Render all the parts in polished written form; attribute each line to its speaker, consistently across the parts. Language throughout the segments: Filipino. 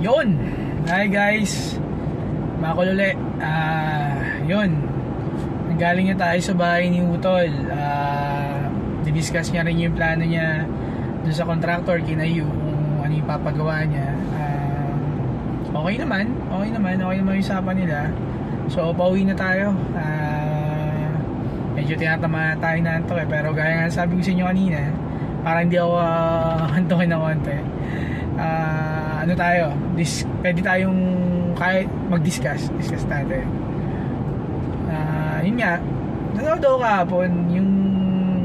Speaker 1: Yun. Hi guys. Makululi. Yun. Nanggaling na tayo sa bahay ni Utol. Didiscuss niya rin yung plano niya dun sa contractor, kina Yu, kung ano yung papagawa niya. Okay naman yung usapan nila. So pauwi na tayo. Medyo tinatama tayo na ito pero gaya nga sabi ko sa inyo kanina, parang hindi ako hantukin na konti. Ano tayo, pwede tayong kahit discuss natin. Yun nga, nanood ako kahapon yung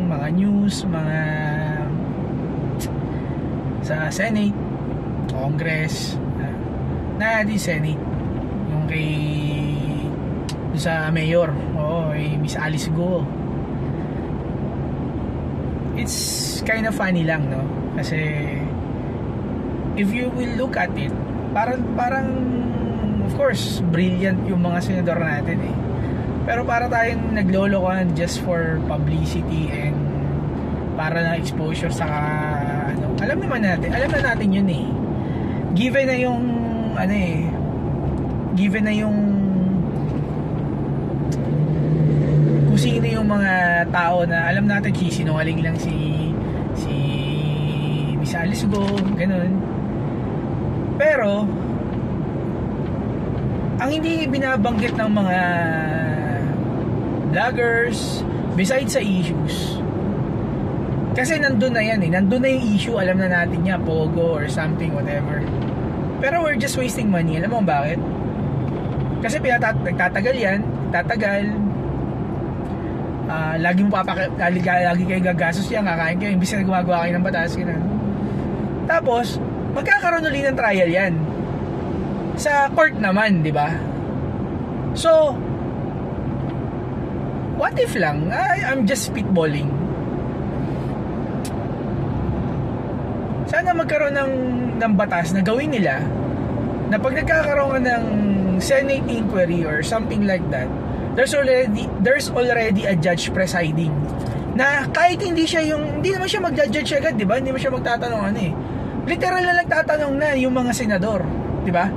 Speaker 1: mga news, mga sa Senate, Congress, di Senate, yung kay sa mayor, Miss Alice Go. It's kind of funny lang, no? Kasi if you will look at it, parang of course brilliant yung mga senador natin pero para tayong naglolokohan just for publicity and para na exposure sa alam na natin yun given na yung given na yung kung sino yung mga tao na alam natin sinungaling lang si Miss Alice Go, ganun. Pero ang hindi binabanggit ng mga vloggers besides sa issues, kasi nandun na yan nandun na yung issue, alam na natin yan, Pogo or something, whatever, pero we're just wasting money. Alam mo bakit? Kasi nagtatagal yan, lagi mo lagi kayo gagastos yan, kakain kayo imbis na gumagawa kayo ng batas, tapos magkakaroon ulit ng trial yan sa court naman, di ba? So what if lang, I'm just spitballing, sana magkaroon ng batas na gawin nila na pag nagkakaroon ng Senate inquiry or something like that, there's already a judge presiding na kahit hindi naman siya mag-judge agad, di ba? Hindi mo siya magtatanong literal na nagtatanong na yung mga senador, di ba?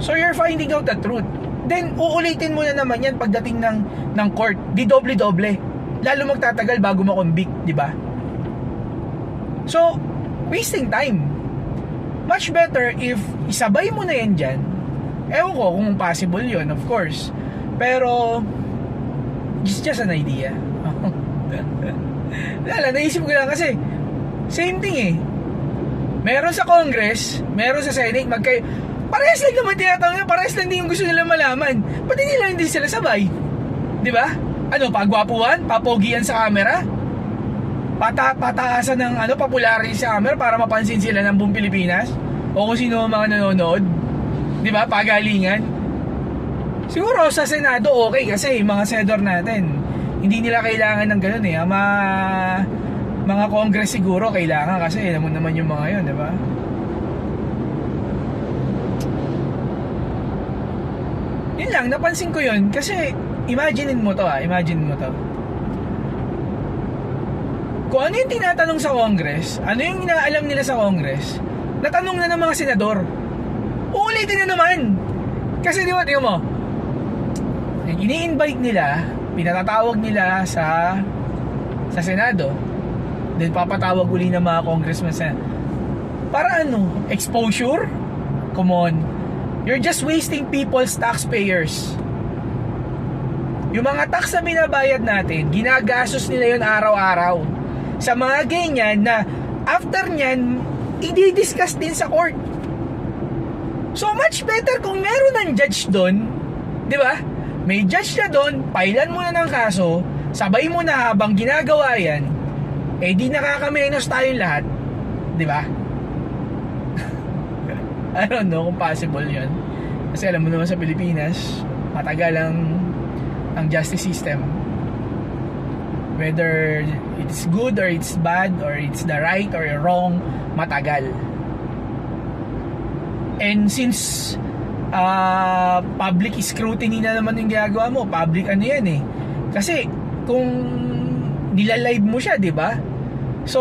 Speaker 1: So you're finding out the truth. Then uulitin mo na naman yan pagdating ng court. Di doble-doble. Lalo magtatagal bago ma-convict, di ba? So wasting time. Much better if isabay mo na yan dyan. Ewan ko kung possible yun, of course. Pero it's just an idea. Lala, naisip ko lang kasi same thing meron sa Congress, meron sa Senate, parehas lang naman tinatanong, parehas lang din yung gusto nila malaman. Ba't hindi sila sabay? Di ba? Pagwapuan? Papogian sa camera? Pataasan ng popularity sa camera para mapansin sila ng buong Pilipinas? O kung sino mga nanonood? Di ba? Pagalingan? Siguro sa Senado okay kasi mga senador natin hindi nila kailangan ng ganun mga Congress siguro kailangan kasi alam mo naman yung mga yun, di ba? Yun lang, napansin ko yun kasi imagine mo to kung ano yung tinatanong sa Congress, ano yung inaalam nila sa Congress, natanong na ng mga senador, uulitin na naman kasi di ba, tingnan mo, ini-invite nila, pinatatawag nila sa Senado, then papatawag uli ng mga congressmen para exposure? Come on, you're just wasting people's taxpayers. Yung mga tax na binabayad natin, ginagastos nila yun araw-araw sa mga ganyan na after nyan i-discuss din sa court. So much better kung meron ng judge doon, di ba? May judge na doon, pailan mo na ng kaso, sabay mo na habang ginagawa yan, di nakakamenos tayong lahat, di ba? I don't know kung possible yun. Kasi alam mo naman sa Pilipinas, matagal ang justice system. Whether it's good or it's bad or it's the right or wrong, matagal. And since public scrutiny na naman yung ginagawa mo, public yan kasi kung nilalive mo siya, di ba? So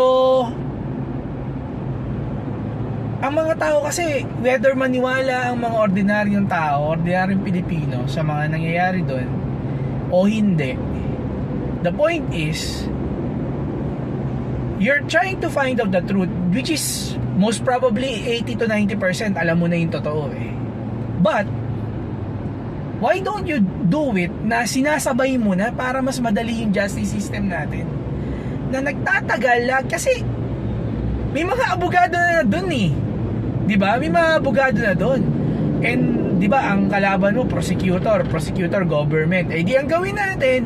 Speaker 1: ang mga tao kasi, whether maniwala ang mga ordinaryong tao, ordinaryong Pilipino sa mga nangyayari doon o hindi, the point is, you're trying to find out the truth, which is most probably 80 to 90% alam mo na yung totoo eh. But why don't you do it na sinasabay mo na para mas madali yung justice system natin na nagtatagal lang kasi may mga abogado na doon eh, di ba? May mga abogado na doon, and di ba ang kalaban mo prosecutor, government, eh di ang gawin natin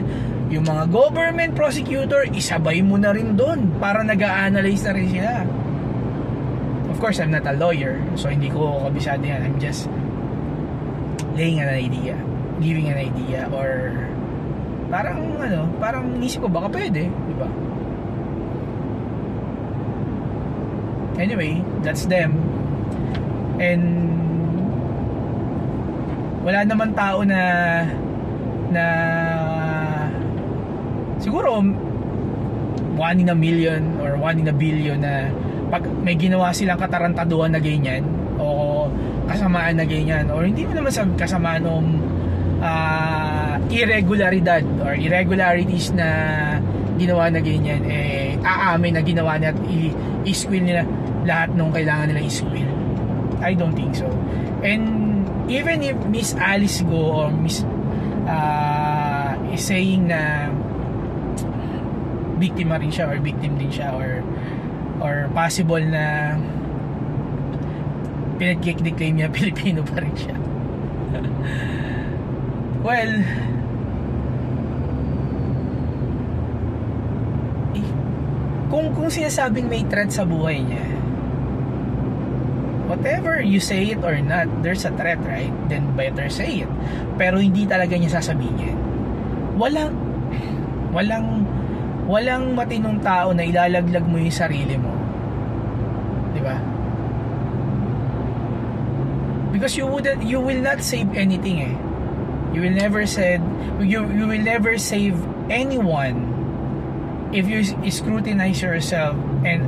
Speaker 1: yung mga government prosecutor isabay mo na rin doon para nag-a-analyze na rin sila. Of course, I'm not a lawyer, so hindi ko kabisado yan. I'm just laying an idea, giving an idea, or parang isip ko baka pwede, di ba? Anyway, that's them. And wala naman tao na siguro one in a million or one in a billion na pag may ginawa silang katarantaduhan na ganyan o kasamaan na ganyan, or hindi mo naman sa kasamaan o irregularidad or irregularities na ginawa na ganyan, eh aamin na ginawa niya at i-squill nila lahat nung kailangan nila i-squill. I don't think so. And even if Miss Alice Go or Miss is saying na biktima rin siya or victim din siya or possible na pinag-claim niya Pilipino pa rin siya. Well, kung sinasabing may threat sa buhay niya, whatever you say it or not, there's a threat, right? Then better say it. Pero hindi talaga niya sasabihin. Walang matinong tao na ilalaglag mo yung sarili mo, di ba? Because you will not save anything eh. You will never save anyone if you scrutinize yourself and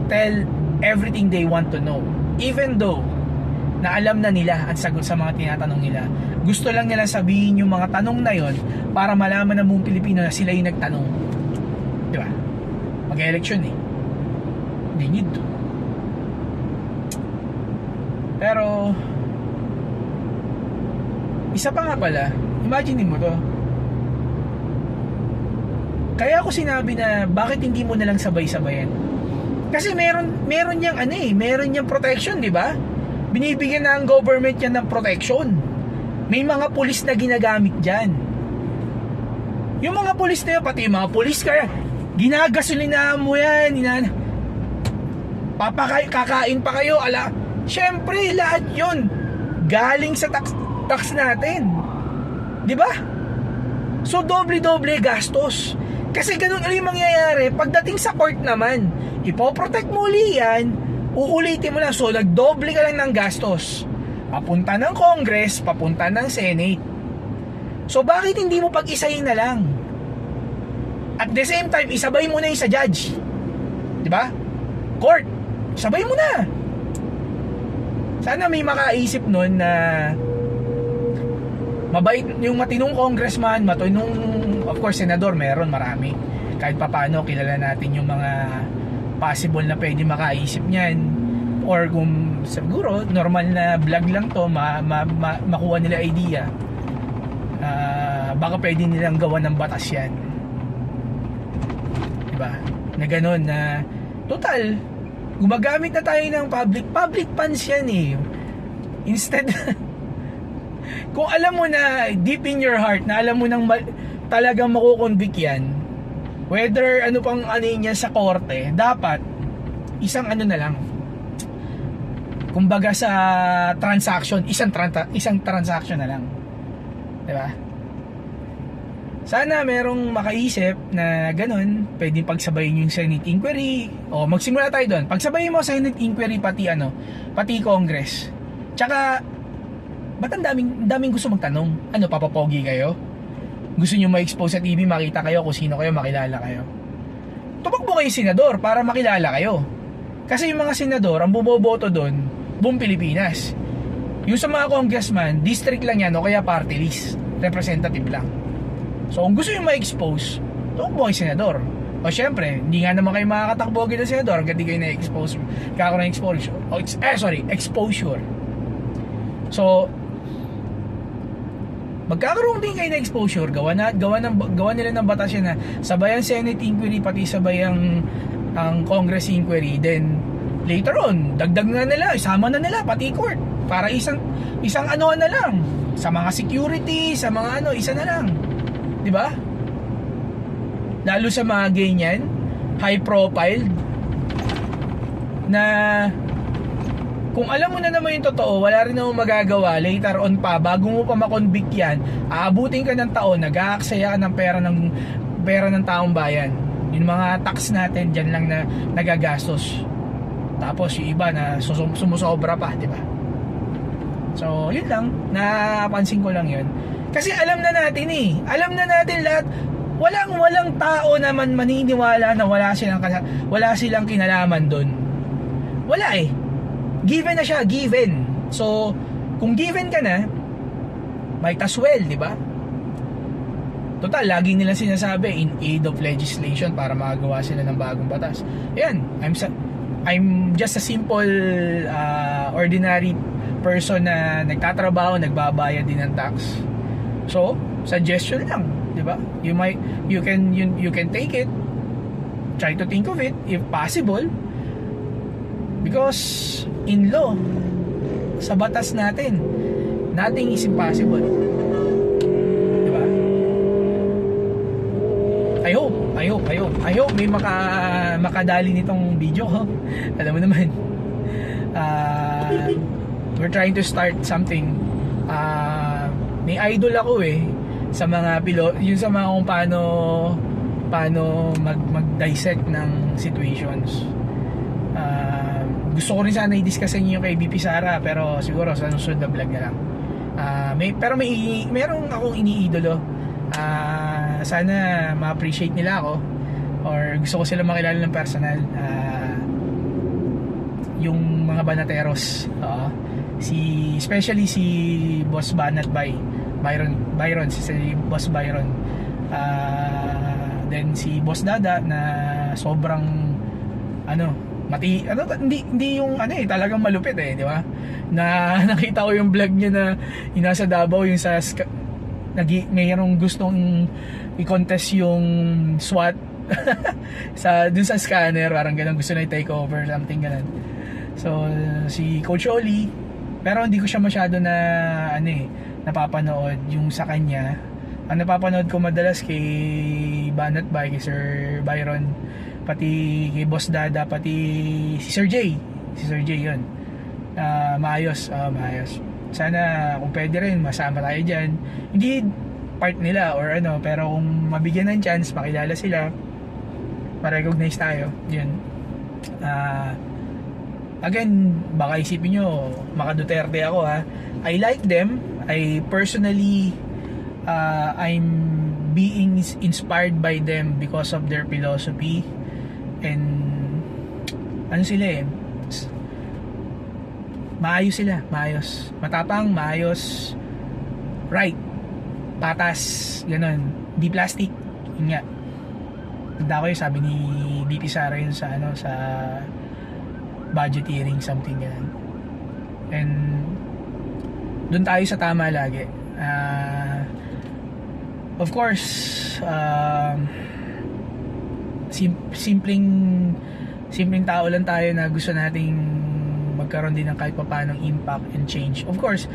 Speaker 1: tell everything they want to know, even though na alam na nila ang sagot sa mga tinatanong nila. Gusto lang nila sabihin yung mga tanong na yon para malaman ng buong Pilipino na sila yung nagtanong, di ba? Mag-election eh, they need to. Pero isa pa nga pala, imagine mo to, kaya ako sinabi na bakit hindi mo nalang sabay-sabayan. Kasi meron niyang meron niyang protection, di ba? Binibigyan na ang government niya ng protection. May mga pulis na ginagamit diyan. Yung mga pulis na yun, pati yung mga pulis kaya ginagasolina mo yan, kakain pa kayo, syempre lahat yun galing sa tax natin, di ba? So doble gastos. Kasi ganun ulit mangyayari pagdating sa court naman. Ipoprotect mo uli yan, uulitin mo lang. So nagdoble ka lang ng gastos, papunta ng Congress, papunta ng Senate. So bakit hindi mo pag-isahin na lang? At the same time, isabay mo na yung sa judge, di ba? Court, sabay mo na. Sana may makaisip nun na mabait yung matinong congressman, matinong, of course, senador, meron marami. Kahit papaano, kilala natin yung mga possible na pwede makaisip niyan. Or kung siguro, normal na vlog lang to, makuha nila idea. Baka pwede nilang gawa ng batas yan. Diba? Na ganun na, total, gumagamit na tayo ng public funds yan eh. Instead, kung alam mo na deep in your heart na alam mo nang talagang makukonvict yan, whether ano pang niya sa korte, dapat isang na lang, kumbaga sa transaction, isang transaction na lang, diba? Sana merong makaisip na ganun, pwedeng pagsabayin yung Senate inquiry, o magsimula tayo doon, pagsabayin mo Senate inquiry pati Congress. Tsaka ba't ang daming gusto magtanong? Ano, papapogi kayo? Gusto nyo ma-expose sa TV, makita kayo kung sino kayo, makilala kayo? Tumakbo kayo senador para makilala kayo. Kasi yung mga senador, ang bumoboto doon, buong Pilipinas. Yung sa mga congressman, district lang yan o kaya party list. Representative lang. So kung gusto yung ma-expose, tumakbo kayo senador. O syempre, hindi nga naman kayo makakatakbo agad ng senador hanggang di kayo na-expose. Kakaroon ng exposure. Exposure. So, magkakaroon din kayo ng exposure. Gawa nila ng batas yan na sabay ang Senate inquiry, pati sabay ang Congress inquiry. Then, later on, dagdag na nila, isama na nila, pati court. Para isang ano na lang. Sa mga security, sa mga ano, isa na lang. Diba? Lalo sa mga ganyan, high profile, na kung alam mo na naman yung totoo, wala rin naman magagawa, later on pa, bago mo pa makonvict yan, aabutin ka ng taon, nag-aaksaya ka ng pera ng taong bayan. Yung mga tax natin, dyan lang na nagagastos. Tapos yung iba na sumusobra pa, di ba? So, yun lang, napansin ko lang yun. Kasi alam na natin alam na natin lahat, walang tao naman maniniwala na wala silang kinalaman doon. Wala given na siya, given. So, kung given ka na, might as well, di ba? Total, lagi nila sinasabi in aid of legislation para makagawa sila ng bagong batas. Ayan, I'm just a simple ordinary person na nagtatrabaho, nagbabayad din ng tax. So, suggestion lang, di ba? You can take it, try to think of it if possible, because in law, sa batas natin, nothing is impossible, di ba? I hope may makadali nitong video. Alam mo naman, we're trying to start something. May idol ako sa mga yung sa mga kung paano mag-dissect ng situations. Gusto ko rin sana i-discuss niyo yung kay BP Sara, pero siguro sa susunod na vlog na lang. Merong akong iniidolo. Sana ma-appreciate nila ako, or gusto ko sila makilala ng personal. Yung mga banateros, especially si Boss Banat Byron, si Boss Byron, then si Boss Dada na sobrang hindi yung talagang malupit di ba? Na nakita ko yung vlog niya na yung nasa Davao, yung sa mayroong gustong i-contest yung SWAT dun sa scanner, parang ganun, gusto na i-take over, something ganun. So si Coach Oli, pero hindi ko siya masyado na napapanood yung sa kanya. Ang napapanood ko madalas kay Banat Bay, kay Sir Byron, pati kay Boss Dada, pati si Sir J yun. Maayos. Sana kung pwede rin masama tayo dyan, hindi part nila or pero kung mabigyan ng chance, makilala sila, ma-recognize tayo, yun. Again, baka isipin nyo maka Duterte ako I like them. I personally I'm being inspired by them because of their philosophy, and sila maayos, matapang, maayos, right, patas, ganun, di plastic, yun nga. Tanda ko yung sabi ni BP Sara yun sa sa budget hearing, something ganun. And doon tayo sa tama lagi. Of course, simpleng tao lang tayo na gusto nating magkaroon din ng kahit papaanong impact and change. Of course,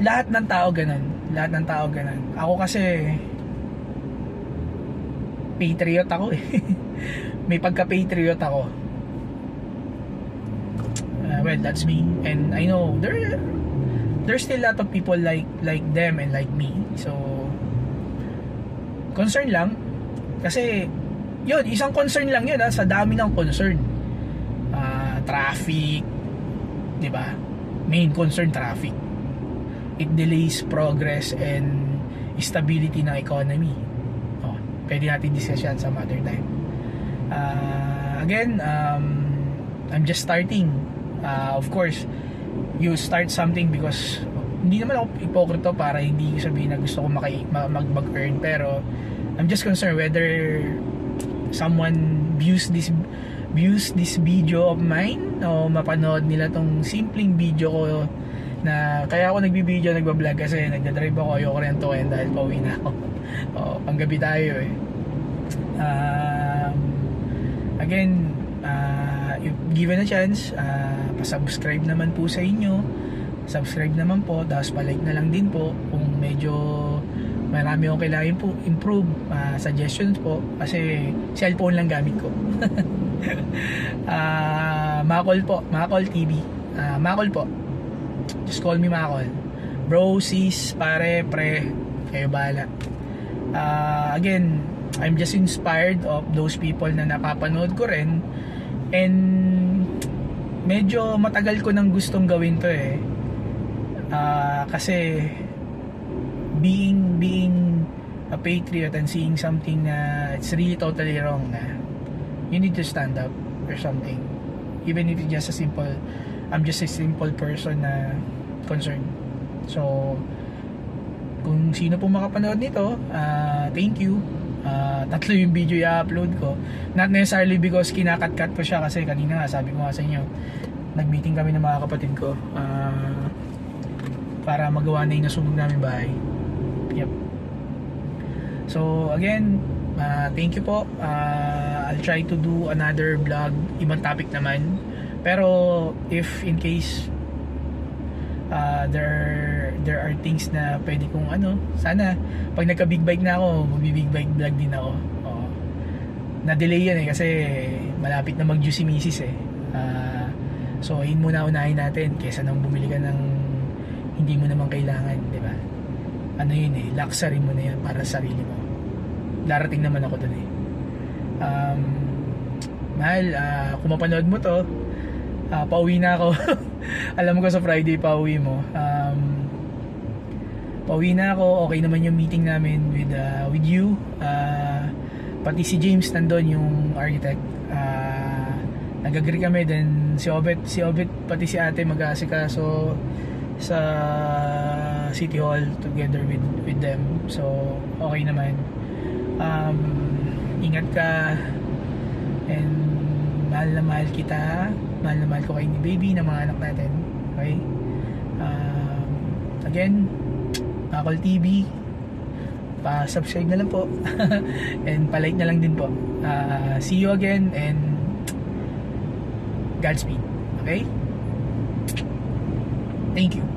Speaker 1: lahat ng tao ganun. Ako kasi patriot ako may pagka-patriot ako. Well, that's me, and I know there's still a lot of people like them and like me. So concern lang, kasi yun, isang concern lang yun sa dami ng concern. Traffic, di ba? Main concern, traffic. It delays progress and stability ng economy. Pwede natin discuss yan some other time. Again, I'm just starting. Of course, you start something because hindi naman ako ipokrito para hindi sabihin na gusto ko mag-earn, pero I'm just concerned whether someone views this video of mine o mapanood nila tong simpleng video ko na kaya ako nagbibideo, nagbablog kasi nagdadrive ako, ayoko rin tuwain dahil pauwi na ako. Panggabi tayo eh. Again, if given a chance, pa-subscribe naman po sa inyo, subscribe naman po, tapos pa-like na lang din po kung medyo marami akong kailangan po improve, suggestions po kasi cellphone lang gamit ko. Makol po, Makol TV, Makol po, just call me Makol, bro, sis, pare, pre, kayo bahala. Again, I'm just inspired of those people na napapanood ko rin, and medyo matagal ko nang gustong gawin to eh. Kasi being a patriot and seeing something na it's really totally wrong, na you need to stand up or something, even if it's just a simple, I'm just a simple person na concerned. So kung sino po makapanood nito, thank you. Tatlo yung video i-upload ko, not necessarily because kinakat-cut ko siya, kasi kanina nga sabi ko nga sa inyo, nag-meeting kami ng mga kapatid ko para magawa na yung nasunog namin bahay. Yep. So again, thank you po. I'll try to do another vlog, ibang topic naman, pero if in case there are things na pwede kong sana pag nagka big bike na ako, magbi-big bike vlog din ako. Na-delay yan eh kasi malapit na mag-due si misis eh. So yun muna unahin natin kesa nang bumili ka ng hindi mo naman kailangan, di ba? Yun eh, luxury mo na yan para sa sarili mo. Darating naman ako dun eh. Mahal, kung mapanood mo to, pauwi na ako. Alam ko sa Friday pauwi mo. Pauwi na ako. Okay naman yung meeting namin with you. Pati si James nandun, yung architect. Nag-agree kami. Then si Obet pati si ate mag-aasikaso sa City Hall together with them. So okay naman. Ingat ka, and mahal na mahal kita. Mahal na mahal ko kayo ni baby, na mga anak natin. Okay? Again, Makol TV, pa-subscribe na lang po. And pa-like na lang din po. See you again, and Godspeed. Okay? Thank you.